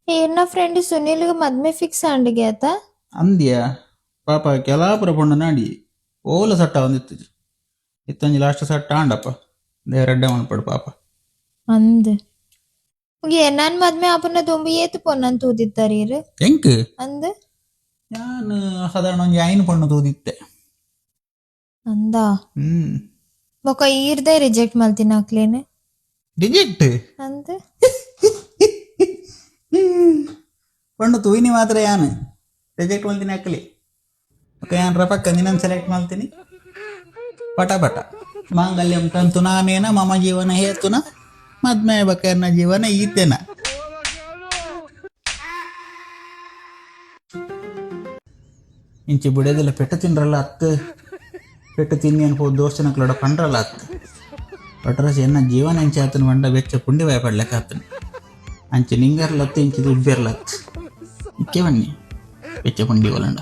ಏನ ಫ್ರೆಂಡ್ ಸುನಿಲ್ಗೆ ಮದ್ಮೆ ಫಿಕ್ಸ್ ಅಂಡಿಗೆ ಆತ ಅಂದ್ಯಾ ಪಾಪ ಕೆಲಾಪುರ ಪೊಂಡ ನಾಡಿ ಓಲ ಸಟ್ಟ ಒಂದಿತ್ತು ಇತ್ತಂಜಿ ಲಾಸ್ಟ್ ಸಟ್ಟ ಆಂಡಪ್ಪ ದೇವರಡ್ಡೆ ಮನ್ಪಡು ಪಾಪ ಅಂದ್ ನಾನ್ ಮದ್ಮೆ ಆಪನ ತುಂಬಿ ಏತ್ ಪೊನ್ನನ್ ತೂದಿತ್ತಾರೀರ್ ಎಂಕ್ ಅಂದ್ ನಾನು ಸಾಧಾರಣ ಒಂಜಿ ಐನು ಪೊಣ್ಣು ತೂದಿತ್ತೆ ಅಂದಾ ಹ್ಮ್ ಬೊಕ ಈರ್ದೆ ರಿಜೆಕ್ಟ್ ಮಲ್ತಿನ ಹಾಕ್ಲೇನೆ ರಿಜೆಕ್ಟ್ ಅಂದ್ ಪೊಣ್ಣು ತೂಯಿನಿ ಮಾತ್ರ ಯಾನು ರಿಜೆಕ್ಟ್ ಮಾಡ್ತೀನಿ ಹಾಕಲಿ ಓಕೆ ಯಾನ್ರ ಪಕ್ಕ ನಿನ್ನನ್ನು ಸೆಲೆಕ್ಟ್ ಮಾಡ್ತೀನಿ ಪಟ ಪಟ ಮಾಂಗಲ್ಯಂ ತಂತು ನಾನೇನ ಮಮ ಜೀವನ ಹೇತುನ ಮದ್ಮೆ ಬಕರ್ನ ಜೀವನ ಈತೇನ ಇಂಚಿ ಬಿಡೋದಿಲ್ಲ ಪೆಟ್ಟು ತಿನ್ರಲ್ಲ ಅತ್ತು ಪೆಟ್ಟು ತಿನ್ನಿ ಅನ್ಬೋದು ದೋಸ್ತನಕ್ಲೋಡ ಪಂಡ್ರಲ್ಲ ಅತ್ತು ಒಟ್ರಸಿ ಎನ್ನ ಜೀವನ ಎಂಚೆ ಆತನ ಮಂಡ ಬೆಚ್ಚ ಪುಂಡಿ ಭಯಪಡ್ಲೆಕ್ಕ ಆತನ ಅಂಚೆ ನಿಂಗರ್ಲತ್ತು ಇಂಚಿ ದುಡ್ಬೇರ್ಲತ್ತು ಇಕ್ಕೆ ಬನ್ನಿ ಬೆಚ್ಚ ಪುಂಡಿ ಒಲಂಡ